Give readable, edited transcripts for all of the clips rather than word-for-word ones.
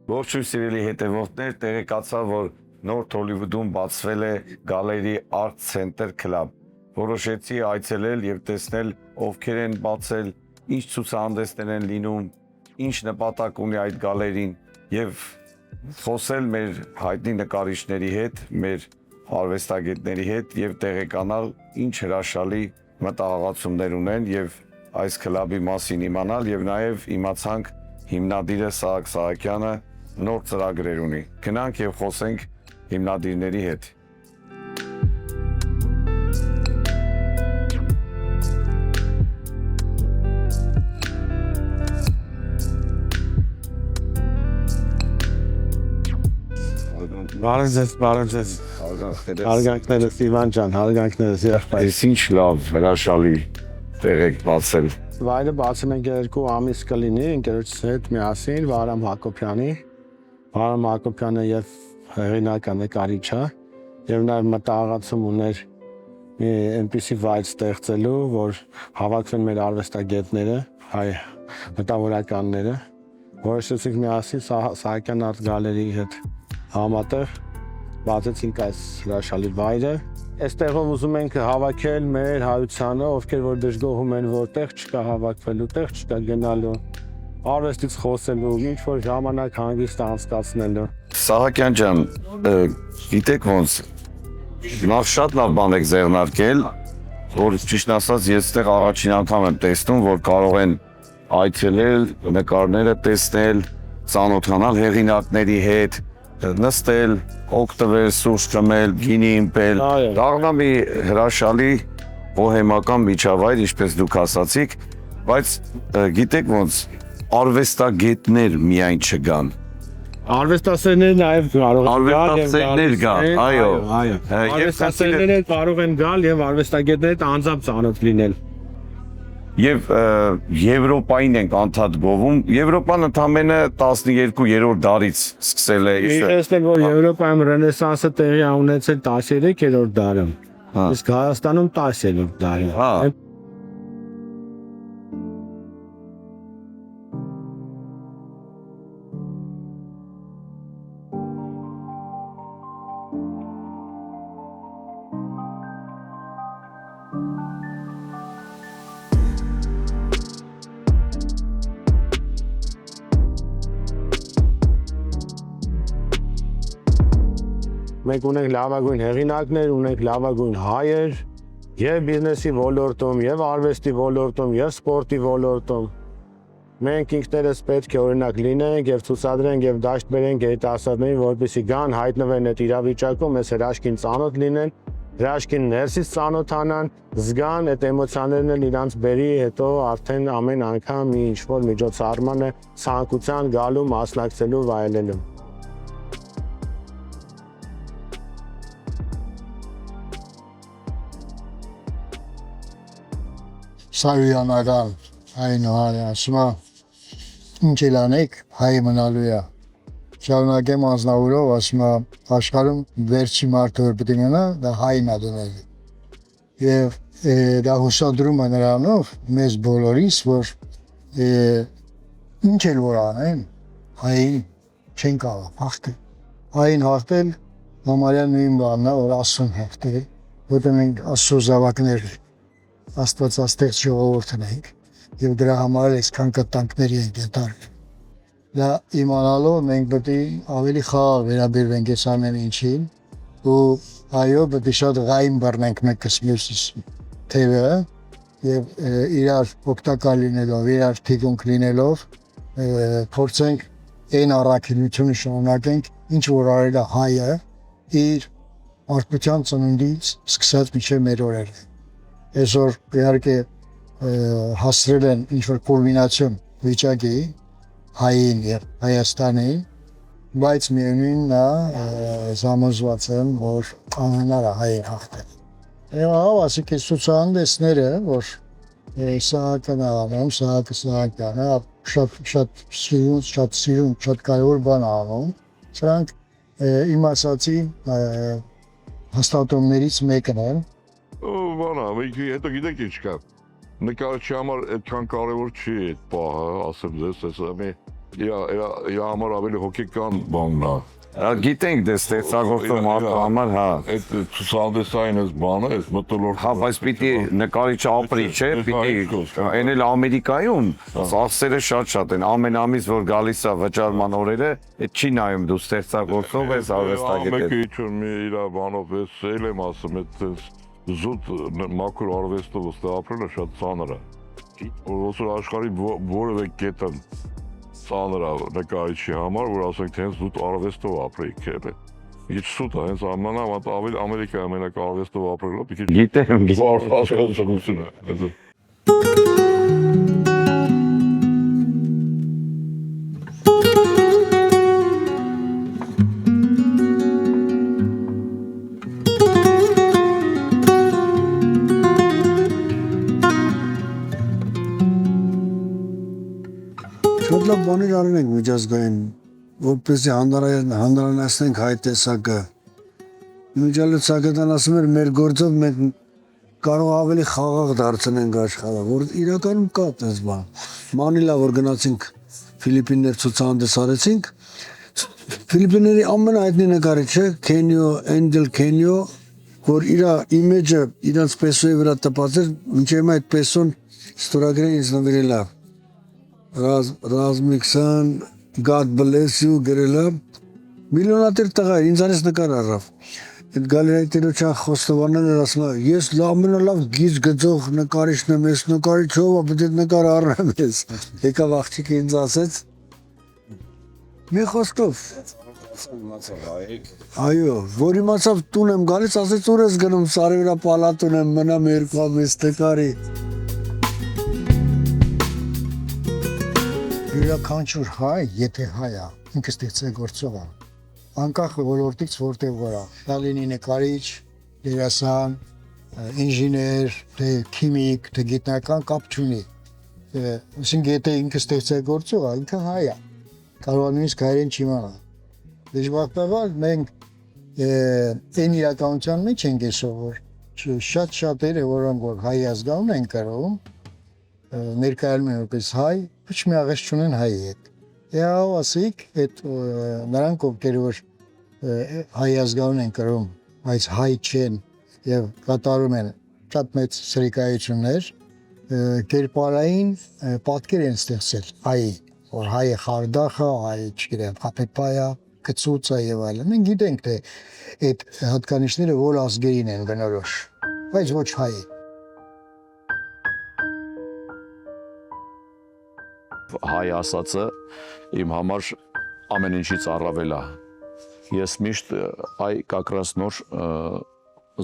Ողջույն սիրելի հետևորդներ, տեղեկացա, որ նոր Հոլիվուդում բացվել է գալերի Art Center Club։ Որոշեցի այցելել եւ տեսնել ովքեր են բացել, ինչ ցուցահանդեսներ են լինում, ինչ նպատակ ունի այդ գալերին եւ խոսել մեր հայտնի նկարիչների հետ, մեր արվեստագետների հետ եւ տեղեկանալ ինչ հրաշալի մտահղացումներ ունեն եւ այս քլաբի մասին իմանալ եւ նաեւ իմացանք հիմնադիրը Սահակ Սահակյանը նոր ծրագրեր ունի։ Գնանք եւ խոսենք հիմնադիրների հետ։ Բարև հարգանքներս Իվան ջան, հարգանքներս երբ Այս ինչ լավ, հրաշալի տեղ եք բացել։ վայրը բացել ենք 2 ամիս կլինի ընկերոջս հետ միասին Վարամ Հակոբյանի։ Վարամ Հակոբյանը եւ հեղինակը նկարիչը եւ նաեւ մտահղացում ուներ մի այնպիսի վայր ստեղծելու, որ հավաքվեն մեր արվեստագետները, հայ մտավորականները, որոշեցինք միասին Սահակյան Art Gallery հետ համատեղ բացեցինք այս հրաշալի վայրը։ Այստեղով ուզում ենք հավաքել մեր հայությանը, ովքեր որ դժգոհում են, որտեղ չկա հավաքվելու, տեղ չկա գնալու, արվեստից խոսելու, ինչ որ ժամանակ հանգիստ անցկացնելու։ Սահակյան ջան, գիտեք ոնց նախ շատ լավ բան եք ձեռնարկել, որ ճիշտ ասած ես այդտեղ առաջին անգամ եմ տեսնում, որ կարող են այցելել, նկարները տեսնել, ծանոթանալ հեղինակների հետ, նստել, օգտվել, սուրճ խմել, գինի իմպել, դառնա մի հրաշալի բոհեմական միջավայր, ինչպես դուք ասացիք, բայց գիտեք ոնց արվեստագետներ միայն չգան։ Արվեստասերներ նաև կարող են Արվեստասերներ կան, այո։ Արվեստասերները կարող են գալ եւ արվեստագետները անձամբ ծանոթ լինել։ Եվ Եվրոպային ենք անդադ գովում։ Եվրոպան ընդամենը 12-րդ դարից սկսել է։ Տեսնենք, որ Եվրոպայում ռենեսանսը տեղի ունեցել 13-րդ դարում, իսկ Հայաստանում 10-րդ դարում։ Մենք ունենք լավագույն հեղինակներ, ունենք լավագույն հայեր, եւ բիզնեսի ոլորտում, եւ արվեստի ոլորտում, եւ սպորտի ոլորտում։ Մենք ինքներս պետք է օրինակ լինենք եւ ցուցադրենք եւ դաշտ բերենք երիտասարդներին, որպեսզի գան, հայտնվեն այդ իրավիճակում, այս հրաշքին ծանոթ լինեն, հրաշքին ներսից ծանոթանան, զգան այդ էմոցիաներն էլ իրանց բերի, հետո արդեն ամեն անգամ մի ինչ-որ միջոցառման է ցանկության գալու, մասնակցելու, վայելելու։ Սարույանական այնուհարի ասում է ինչ էլ անեք հայ մնալու է շարունակեմ անձնավորով ասում է աշխարհում վերջի մարդը որ պետք է մնա դա հայն է դնել եւ դա հուսադրում է նրանով մեզ բոլորիս որ ինչ էլ որ անեն հային չեն կարող հաղթել հային հաղթել համարյա նույն բանն է որ Աստծուն հաղթել որտեղ մենք Աստծո զավակներ Աստվածաստեղծ ժողովուրդն ենք եւ դրա համար այսքան կտանքների ենք ենթարկվում։ Դա իմանալով մենք պետք է ավելի խաղաղ վերաբերվենք այս ամեն ինչին ու այո պետք է շատ գային բռնենք մեկս մյուսից թեւը եւ իրար օգտակար լինելով, իրար թիկունք լինելով փորձենք այն առաքելությունը շարունակենք, ինչ որ արել է հայը իր մարդկության ծնունդից սկսած մինչև մեր օրերը։ Այսօր իհարկե հասրել են ինչ-որ կուլմինացիոն վիճակի հային եւ Հայաստանի, բայց միևնույն նա համոզված եմ, որ անհնար է հայի հաղթել։ Եվ ասիկ այս ցուցահանդեսները, որ Սահակն անում, Սահակյանը շատ սիրուն, շատ կարևոր բան անում, սրանք իմ ասացի հաստատումներից մեկն են, Բանա, հետո գիտեք ինչ կա, նկարչի համար այդքան կարևոր չի այդ պահը, ասեմ ձեզ, իր համար ավելի հոգեկան բանն է։ Գիտենք դե ստեղծագործող մարդու համար, հա։ Այդ ցուցահանդեսային այս բանը, այս մտոլորտ։ Հա, բայց պիտի նկարիչը ապրի, չէ՞, պիտի այն էլ Ամերիկայում ծախսերը շատ են, ամեն ամիս որ գալիս է վճարման օրերը, այդ չի նայում դու ստեղծագործող ես, արվեստագետ ես։ Մեկը իջում իր բանով էս էլ եմ ասում, այդ զուտ մաքուր արվեստով ըստ ապրելը շատ ծանր է։ Ոսր աշխարհի որևէ կետ ծանր է նկարիչի համար, որ ասենք թե հենց զուտ արվեստով ապրեի քերը։ Իջ սուտ է, հենց ամանավանդ ավելի Ամերիկայի ամենակ արվեստով ապրելը մի քիչ Գիտեմ, հասկացություն է։ Շատ լավ բաներ արել ենք միջազգային, որպեսզի հանրայնացնենք հայ տեսակը։ Միջալեցակետան ասում էր մեր գործով մենք կարող ավելի խաղաղ դարձնենք աշխարհը, որ իրականում կա այդպես բան։ Մանիլա որ գնացինք Ֆիլիպիններ ցուցահանդես արեցինք, Ֆիլիպինների ամենահայտնի նկարիչը Քենյո, Էնջել Քենյո, որ իր իմիջը իրանց պեսոյի վրա տպած էր, մինչև այդ պեսոն ստորագրեն ինձ նվիրել է։ Razmiksan, God bless you գրելա միլիոնատեր տղա ինձ արես նկար առավ այդ գալերիայի տերոջան խոստովանն էր ասում ես ամենալավ գիծ գծող նկարիչն եմ ես նկարիչով ապա դե նկար առնեմ ես եկավ աղջիկը ինձ ասեց մի խոսքով այո որ իմացավ տուն եմ գալիս ասեց ուր ես գնում սարի վրա պալատուն եմ մնամ 2 ամիս նկարի յուրաքանչյուր հայ, եթե հայ է, ինքը ստեղծագործող է, անկախ ոլորտից որտեղ որ է, լինի նկարիչ, դերասան, ինժեներ, թե քիմիկ, թե գիտնական կապ չունի։ Այսինքն եթե ինքը ստեղծագործող է, ինքը հայ է, կարող է նույնիսկ հայերեն չիմանա։ Դժբախտաբար մենք այն իրականության մեջ ենք եսով, որ շատ-շատերը, որոնք որ հայ ազգանուն են կրում, ներկայանում են որպես հայ, ոչ մի աղերս չունեն հայի հետ։ Եվ ասիկ, այդ նրանք ովքեր որ հայ ազգանուն են կրում, բայց հայ չեն եւ կատարում են շատ մեծ սրիկայություններ, կերպարային պատկեր են ստեղծել հայի, որ հայը խարդախը, հայը չգիտեմ, խապեպայա, կծուծա եւ այլն։ Մենք գիտենք թե այդ հատկանիշները որ ազգերին են բնորոշ, բայց ոչ հայի։ Հայ ասածը իմ համար ամեն ինչից առավել է։ Ես միշտ այ կակրաս նոր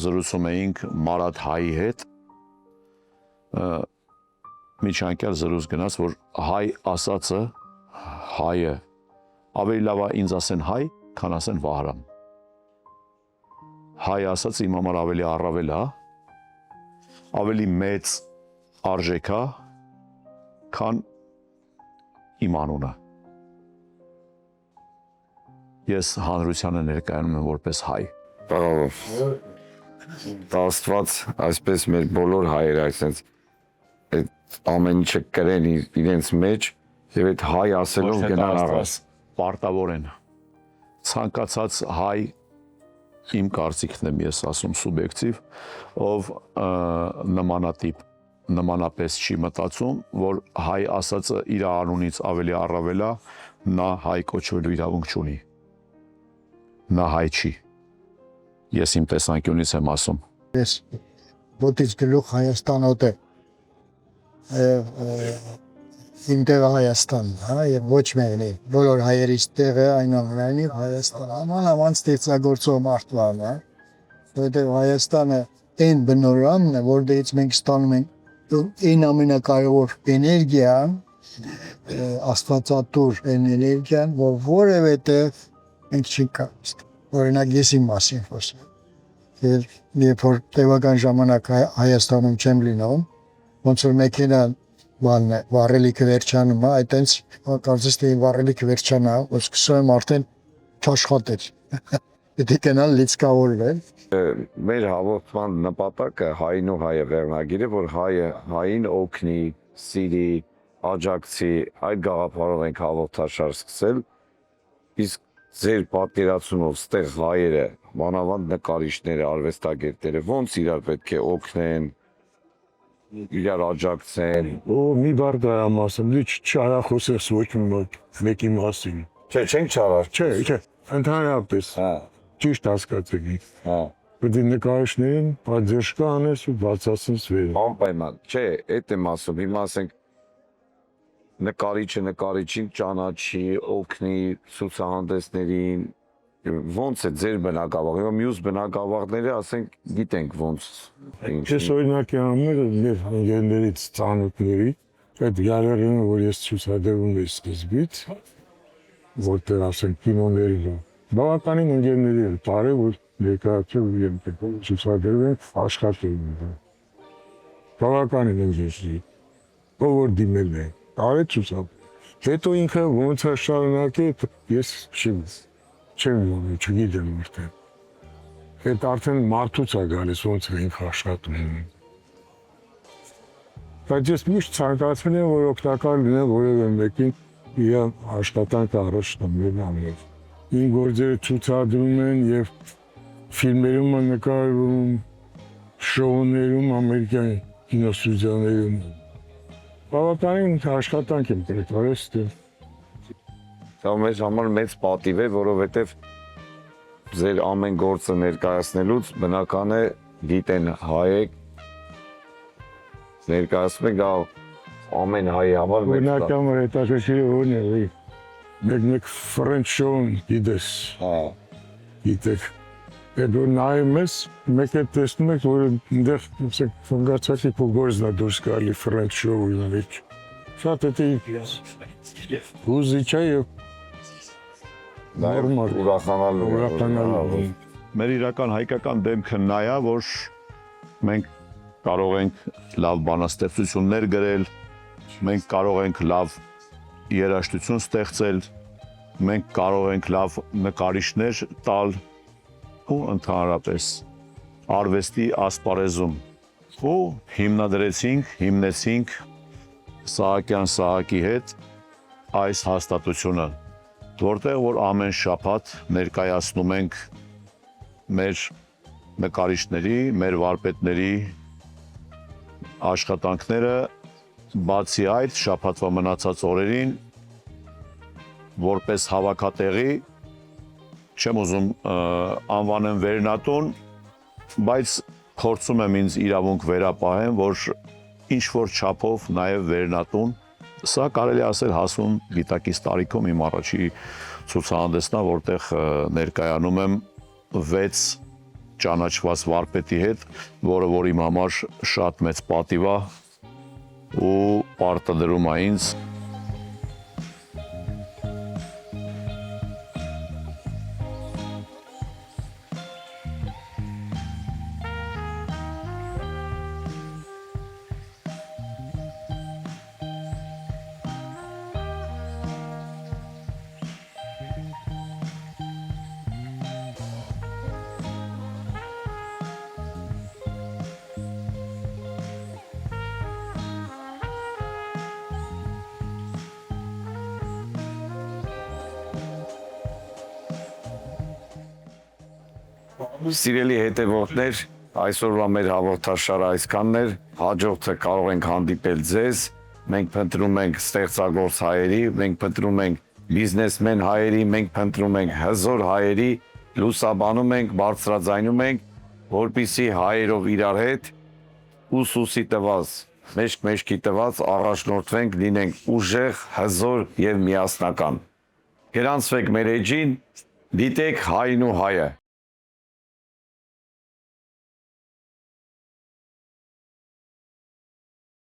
զրուցում էինք Մարատ հայի հետ, միջանկյալ զրույց գնաց, որ հայ ասածը, հայը, ավելի լավ է ինձ ասեն հայ, քան ասեն Վահրամ։ Հայ ասածը իմ համար ավելի առավել է, ավելի մեծ արժեք է, քան իմ անունը։ Ես հանրությանը ներկայանում եմ որպես հայ։ Բավարար։ Աստված այսպես մեր բոլոր հայերը այսպես այդ ամեն ինչը կրեն իրենց մեջ եւ այդ հայ ասելով գնան առած պարտավոր են։ Ցանկացած հայ իմ կարծիքն եմ ես ասում սուբյեկտիվ, ով նմանատիպ նմանապես չի մտածում, որ հայ ասածը իր անունից ավելի առավել է, նա հայ կոչվելու իրավունք չունի։ Նա հայ չի։ Ես իմ տեսանկյունից եմ ասում։ Ես ոտից գլուխ Հայաստան օտե։ Իմ տեղը Հայաստան, հա, եւ ոչ մենի, բոլոր հայերից տեղը այնուամենայնիվ Հայաստան։ Ամանավանդ ստեղծագործող մարդվան, հա։ Որտեղ Հայաստանը այն բնորամն է, որտեղից մենք ստանում ենք այն ամենակարևոր էներգիան, աստվածատուր էներգիան, որ որևէ տեղ մենք չի կարող։ Օրինակ ես իմ մասին խոսեմ։ Երբ որ տևական ժամանակ Հայաստանում չեմ լինում, ոնց որ մեքենան վառելիքը վերջանում է, այտենց կարծես թե վառելիքը վերջանա, որ սկսում եմ արդեն չաշխատել։ Պետք է կենալ լիցքավորվել։ Մեր հավաքման նպատակը հային ու հայը վերնագիրը, որ հայը հային օգնի, սիրի, աջակցի, այդ գաղափարով ենք հաղորդաշար սկսել, իսկ ձեր պատկերացումով ստեղ հայերը, մանավանդ նկարիչները, արվեստագետները ոնց իրար պետք է օգնեն, իրար աջակցեն։ Մի բառ դրամ ասեմ, դու չարախոսես ոչ մեկի մասին։ Չէ, չենք չարար։ Չէ, ընդհանրապես Հա, ճիշտ հասկացեք։ հա, Պետք է նկարիչներին պատժեշկա անես ու բացացնես վերը։ անպայման։ Չէ, այդ եմ ասում, հիմա ասենք նկարիչը նկարիչին ճանաչի, օգնի ցուցահանդեսներին, ոնց է ձեր բնակավաղ, հիմա մյուս բնակավաղները ասենք գիտենք ոնց։ Ես օրինակ եմ ամեն մեր ընկերներից ծանոթների, այդ գալերին, որ ես ցուցադրում եմ սկզբից, որտեղ ասենք կինոների բավականին ընկերների են տարել, որ ներկայացում եմ ցուցադրում եմ աշխատում։ Բավականին ընկերների, ով որ դիմել է, տարել ցուցադրում։ Հետո ինքը ոնց է շարունակել, ես չեմ չգիտեմ արդեն։ Այդ արդեն մարդուց է գալիս, ոնց է ինքը աշխատում։ Բայց ես միշտ ցանկացել եմ, որ օգտակար լինեմ որևէ մեկին իր աշխատանքը առաջ տանել ամեն։ Իմ գործերը ցուցադրում են եւ ֆիլմերում են նկարվում, շոուներում, ամերիկյան կինոստուդիաներում։ Բավականին աշխատանք եմ կրել, Դա մեզ համար մեծ պատիվ է, որովհետև ձեր ամեն գործը ներկայացնելուց բնական է գիտեն հայեք, ներկայացում եք դա ամեն հայի համար մեծ օրինակ համար հետաքրքիր որն է, մեկ French show-ն գիտես, գիտեք, այդ որ նայում ես, մեկ է տեսնում եք, որ այնտեղ ֆունգացակի փողորձն է դուրս գալի French show-ին մեջ, շատ է հուզիչ է և նորմալ, ուրախանալու։ Մեր իրական հայկական դեմքը նա է, որ մենք կարող ենք լավ բանաստեղծություններ գրել, մենք կարող ենք լավ երաժշտություն ստեղծել, մենք կարող ենք լավ նկարիչներ տալ ու ընդհանրապես արվեստի ասպարեզում ու հիմնեցինք Սահակյան Սահակի հետ այս հաստատությունը, որտեղ որ ամեն շաբաթ ներկայացնում ենք մեր նկարիչների, մեր վարպետների աշխատանքները, բացի այդ շաբաթվա մնացած օրերին որպես հավաքատեղի չեմ ուզում անվանեմ վերնատուն, բայց փորձում եմ ինձ իրավունք վերապահեմ, որ ինչ որ չափով նաև վերնատուն, սա կարելի ասել հասուն գիտակից տարիքում իմ առաջի ցուցահանդեսն է, որտեղ ներկայանում եմ 6 ճանաչված վարպետի հետ, որը որ իմ համար շատ մեծ պատիվ է ու պարտադրում է ինձ Սիրելի հետևորդներ, այսօրվա մեր հաղորդաշարը այսքանն էր, հաջորդը կարող ենք հանդիպել ձեզ, մենք փնտրում ենք ստեղծագործ հայերի, մենք փնտրում ենք բիզնեսմեն հայերի, մենք փնտրում ենք հզոր հայերի, լուսաբանում ենք, բարձրաձայնում ենք, որպեսզի հայերով իրար հետ ուսուսի տված, մեջքի տված առաջնորդվենք, լինենք ուժեղ, հզոր եւ միասնական։ Գրանցվեք մեր էջին, դիտեք հայն ու հայը։